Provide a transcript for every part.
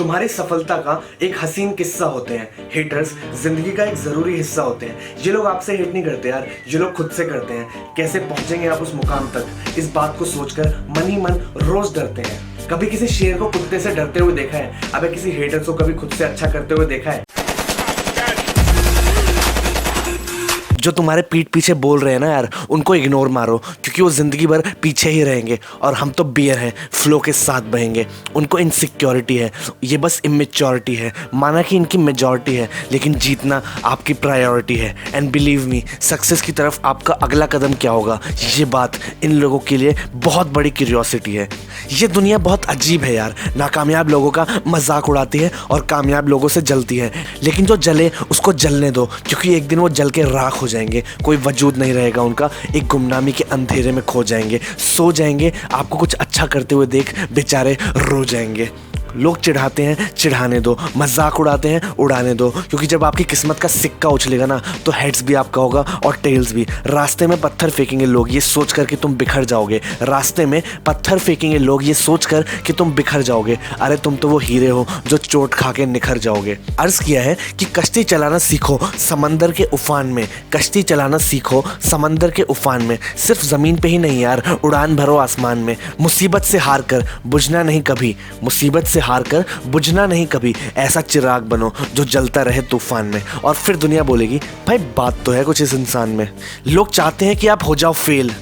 तुम्हारी सफलता का एक हसीन किस्सा होते हैं। हेटर्स जिंदगी का एक जरूरी हिस्सा होते हैं। ये लोग आपसे हेट नहीं करते यार, ये लोग खुद से करते हैं। कैसे पहुंचेंगे आप उस मुकाम तक, इस बात को सोचकर मन ही मन रोज डरते हैं। कभी किसी शेर को कुत्ते से डरते हुए देखा है? अबे किसी हेटर्स को कभी खुद से अच्छा करते हुए देखा है? जो तुम्हारे पीठ पीछे बोल रहे हैं ना यार, उनको इग्नोर मारो, क्योंकि वो जिंदगी भर पीछे ही रहेंगे और हम तो बियर हैं, फ्लो के साथ बहेंगे। उनको इनसिक्योरिटी है, ये बस इमेच्योरिटी है। माना कि इनकी मेजॉरिटी है, लेकिन जीतना आपकी प्रायोरिटी है। एंड बिलीव मी, सक्सेस की तरफ आपका अगला कदम क्या होगा, ये बात इन लोगों के लिए बहुत बड़ी क्यूरियोसिटी है। ये दुनिया बहुत अजीब है यार। नाकामयाब लोगों का मजाक उड़ाती है और कामयाब लोगों से जलती है, लेकिन जो जले उसको जलने दो, क्योंकि एक दिन वो जल के राख हो जाएंगे। कोई वजूद नहीं रहेगा उनका, एक गुमनामी के अंधेरे में खो जाएंगे, सो जाएंगे। आपको कुछ अच्छा करते हुए देख बेचारे रो जाएंगे। लोग चिढ़ाते हैं, चिढ़ाने दो, मजाक उड़ाते हैं, उड़ाने दो, क्योंकि जब आपकी किस्मत का सिक्का उछलेगा ना, तो हेड्स भी आपका होगा और टेल्स भी। रास्ते में पत्थर फेंकेंगे लोग ये सोच कर कि तुम बिखर जाओगे। रास्ते में पत्थर फेंकेंगे लोग ये सोच कर कि तुम बिखर जाओगे। अरे तुम तो वो हीरे हो जो चोट खा के निखर जाओगे। अर्ज किया है कि कश्ती चलाना सीखो समंदर के उफान में, कश्ती चलाना सीखो समंदर के उफान में। सिर्फ जमीन पे ही नहीं यार, उड़ान भरो आसमान में। मुसीबत से हार कर बुझना नहीं कभी, मुसीबत से हार कर बुझना नहीं कभी। ऐसा चिराग बनो जो जलता रहे तूफान में। और फिर दुनिया बोलेगी, भाई बात तो है कुछ इस इंसान में। लोग चाहते हैं कि आप हो जाओ फेल,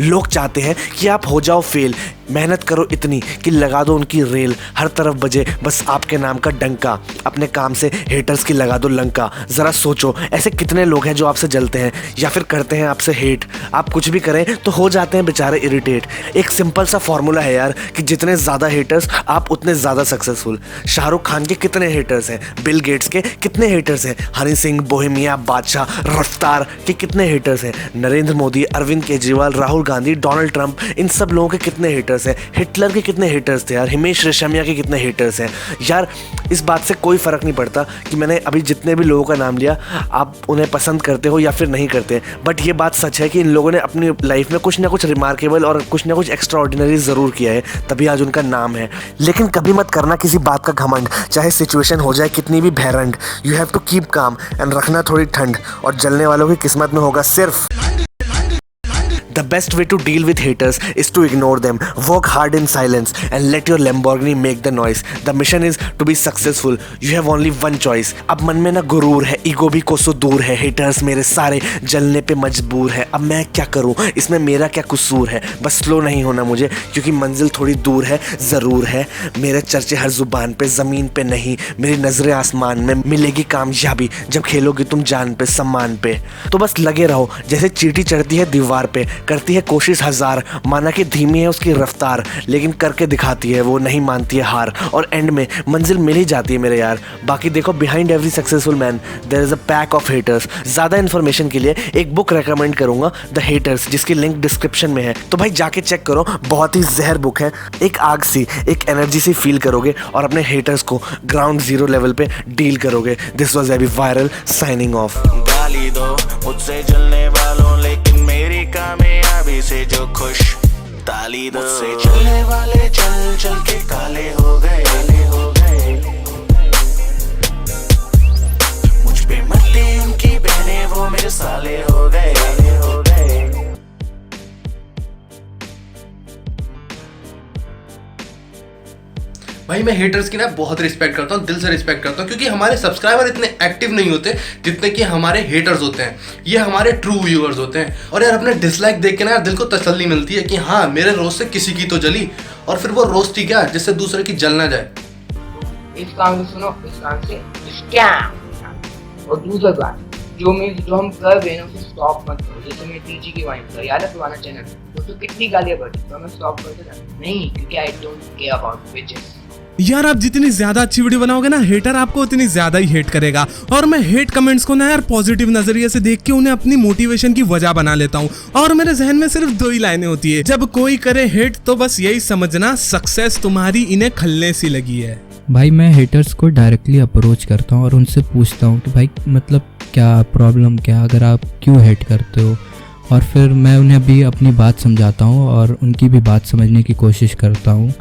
लोग चाहते हैं कि आप हो जाओ फेल। मेहनत करो इतनी कि लगा दो उनकी रेल, हर तरफ बजे बस आपके नाम का डंका। अपने काम से हेटर्स की लगा दो लंका। जरा सोचो, ऐसे कितने लोग हैं जो आपसे जलते हैं या फिर करते हैं आपसे हेट। आप कुछ भी करें तो हो जाते हैं बेचारे इरिटेट। एक सिंपल सा फॉर्मूला है यार कि जितने ज़्यादा हेटर्स आप उतने ज़्यादा सक्सेसफुल। शाहरुख खान के कितने हेटर्स हैं, बिल गेट्स के कितने हेटर्स हैं, हनी सिंह, बोहेमिया, बादशाह, रफ्तार के कितने हेटर्स हैं, नरेंद्र मोदी, अरविंद केजरीवाल, राहुल गांधी, डोनाल्ड ट्रंप, इन सब लोगों के कितने हेटर्स हैं। हिटलर के कितने हेटर्स थे यार, हिमेश रेशमिया के कितने हेटर्स हैं यार। इस बात से कोई फ़र्क नहीं पड़ता कि मैंने अभी जितने भी लोगों का नाम लिया, आप उन्हें पसंद करते हो या फिर नहीं करते, बट ये बात सच है कि इन लोगों ने अपनी लाइफ में कुछ ना कुछ रिमार्केबल और कुछ ना कुछ एक्स्ट्रा ऑर्डिनरी ज़रूर किया है, तभी आज उनका नाम है। लेकिन कभी मत करना किसी बात का घमंड, चाहे सिचुएशन हो जाए कितनी भी भैरंड। You have to keep calm and रखना थोड़ी ठंड, और जलने वालों की किस्मत में होगा सिर्फ। The best way to deal with haters is to ignore them. Work hard in silence and let your Lamborghini make the noise. The mission is to be successful. You have only one choice. अब मन में ना गुरूर है, ego भी कोसों दूर है। Haters मेरे सारे जलने पे मजबूर है। अब मैं क्या करूं, इसमें मेरा क्या कसूर है? बस स्लो नहीं होना मुझे, क्योंकि मंजिल थोड़ी दूर है, ज़रूर है। मेरे चर्चे हर जुबान पे, ज़मीन पे नहीं, मेरी नजरें आसमान में। मिलेगी कामयाबी जब खेलोगी तुम जान पे, सम्मान पे। तो बस लगे रहो, जैसे चींटी चढ़ती है दीवार पे, करती है कोशिश हजार। माना कि धीमी है उसकी रफ्तार, लेकिन करके दिखाती है, वो नहीं मानती है हार, और एंड में मंजिल मिल ही जाती है मेरे यार। बाकी देखो, behind every successful man there is a pack of haters. ज़्यादा इन्फॉर्मेशन के लिए एक बुक रेकमेंड करूंगा, द हेटर्स, जिसकी लिंक डिस्क्रिप्शन में है, तो भाई जाके चेक करो। बहुत ही जहर बुक है। एक आग सी, एक एनर्जी सी फील करोगे और अपने हेटर्स को ग्राउंड जीरो लेवल पे डील करोगे। This was AB viral, signing off. गाली दो मुझसे जलने वालों, लेकिन मेरी कामयाबी से जो खुश, ताली दो। मुझसे चलने वाले चल चल के काले हो गए, मुझ पे मरती उनकी बहनें, वो मेरे साले हो गए। भाई मैं हेटर्स की ना बहुत रिस्पेक्ट करता हूँ, दिल से रिस्पेक्ट करता हूँ, क्योंकि हमारे सब्सक्राइबर इतने एक्टिव नहीं होते जितने कि हमारे हेटर्स होते हैं। ये हमारे ट्रू व्यूअर्स होते हैं। और यार अपने डिसलाइक देख के ना यार दिल को तसल्ली मिलती है कि हाँ, मेरे रोस्ट से किसी की तो जली, और फिर वो रोस्ट ही क्या, जिससे दूसरे की जल ना जाए। इस काम से सुनो, इस काम से स्कैम। और दूसरी बात, जो हम कर रहे हैं उसे स्टॉप मत करो। जैसे मैं टीजी की वाइन कर, याद है पुराना चैनल, तो कितनी गालियाँ बढ़ी, तो मैं स्टॉप कर देता नहीं, क्योंकि I don't care about bitches. यार आप जितनी ज्यादा अच्छी वीडियो बनाओगे ना, हेटर आपको उतनी ज्यादा ही हेट करेगा। और मैं हेट कमेंट्स को ना यार पॉजिटिव नजरिए से देख के उन्हें अपनी मोटिवेशन की वजह बना लेता हूँ। और मेरे जहन में सिर्फ दो ही लाइनें होती है, जब कोई करे हेट तो बस यही समझना, सक्सेस तुम्हारी इन्हें खलने सी लगी है। भाई मैं हेटर्स को डायरेक्टली अप्रोच करता हूँ और उनसे पूछता हूँ कि भाई मतलब क्या प्रॉब्लम, क्या, अगर आप क्यों हेट करते हो। और फिर मैं उन्हें भी अपनी बात समझाता हूँ और उनकी भी बात समझने की कोशिश करता हूँ।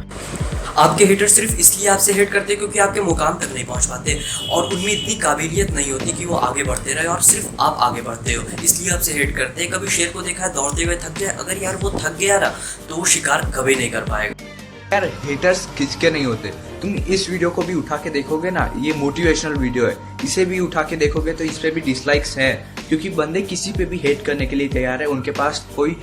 आपके हेटर सिर्फ इसलिए आपसे हेट करते हैं क्योंकि आपके मुकाम तक नहीं पहुंच पाते और उनमें इतनी काबिलियत नहीं होती कि वो आगे बढ़ते रहे और सिर्फ आप आगे बढ़ते हो, इसलिए आपसे हेट करते हैं। कभी शेर को देखा है दौड़ते हुए थक गया, अगर यार वो थक गया ना तो वो शिकार कभी नहीं कर पाएगा। यार हेटर्स किसके नहीं होते। तुम इस वीडियो को भी उठा के देखोगे ना, ये मोटिवेशनल वीडियो है, इसे भी उठा के देखोगे तो इस पे भी डिसलाइक्स हैं, क्योंकि बंदे किसी पे भी हेट करने के लिए तैयार है। उनके पास कोई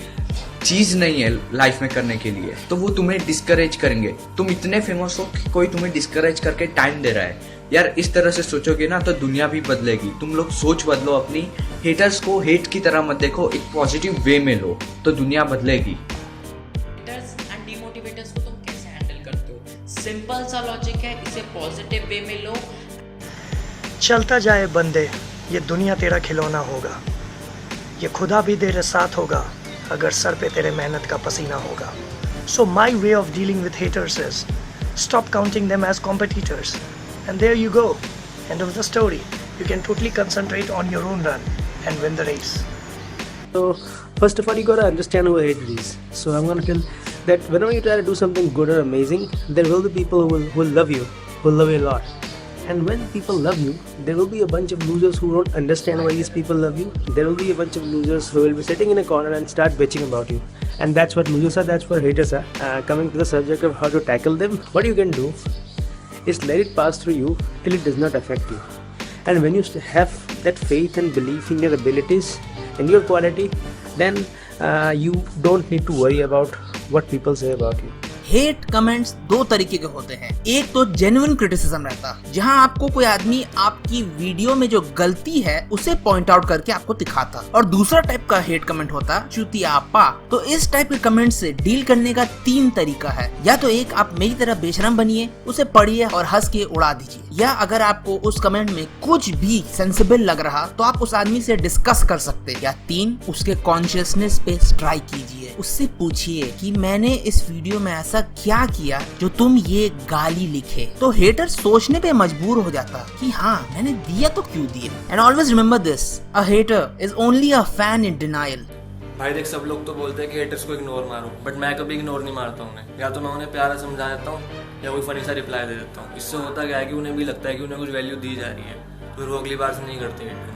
चीज़ नहीं है लाइफ में करने के लिए, तो वो तुम्हें डिस्करेज करेंगे। तुम इतने फेमस हो कि कोई तुम्हें डिस्करेज करके टाइम दे रहा है। यार इस तरह से सोचोगे ना तो दुनिया भी बदलेगी। तुम लोग सोच बदलो अपनी, हेटर्स को हेट की तरह मत देखो, एक पॉजिटिव वे में लो तो दुनिया बदलेगी। हेटर्स एंड डिमोटिवेटर्स को तुम कैसे हैंडल करते हो? सिंपल सा लॉजिक है, इसे पॉजिटिव वे में लो। चलता जाए बंदे, ये दुनिया तेरा खिलौना होगा, ये खुदा भी तेरे साथ होगा अगर सर पे तेरे मेहनत का पसीना होगा। So my way of dealing with haters is stop counting them as competitors and there you go, end of the story. You can totally concentrate on your own run and win the race. So first of all, you gotta understand who a hater is. So I'm gonna tell that whenever you try to do something good or amazing, there will be people who will love you, who will love you a lot. And when people love you, there will be a bunch of losers who don't understand why these people love you. There will be a bunch of losers who will be sitting in a corner and start bitching about you. And that's what losers are, that's what haters are. Coming to the subject of how to tackle them, what you can do is let it pass through you till it does not affect you. And when you have that faith and belief in your abilities and your quality, then you don't need to worry about what people say about you. Hate comments दो तरीके के होते हैं। एक तो genuine criticism रहता है, जहां आपको कोई आदमी आपकी वीडियो में जो गलती है उसे पॉइंट आउट करके आपको दिखाता, और दूसरा टाइप का हेट कमेंट होता है चुतियापा। तो इस टाइप के कमेंट से डील करने का 3 तरीका है। या तो एक, आप मेरी तरह बेशरम बनिए, उसे पढ़िए और हंस के उड़ा दीजिए। या अगर आपको उस कमेंट में कुछ भी सेंसिबल लग रहा तो आप उस आदमी से डिस्कस कर सकते। या 3, उसके कॉन्शियसनेस पे स्ट्राइक कीजिए, उससे पूछिए कि मैंने इस वीडियो में ऐसा क्या किया जो तुम ये गाली लिखे। तो हेटर सोचने पे मजबूर हो जाता कि हाँ मैंने दिया तो क्यों दिया। And always remember this, a hater is only a fan in denial. भाई देख, सब लोग तो बोलते हैं कि हेटर्स को इग्नोर मारो, बट मैं कभी इग्नोर नहीं मारता उन्हें। या तो मैं उन्हें प्यारा समझा देता हूँ या कोई फनी सा रिप्लाई दे देता हूँ। इससे होता क्या है कि उन्हें भी लगता है कि उन्हें कुछ वैल्यू दी जा रही है, तो वो अगली बार से नहीं करते हेट।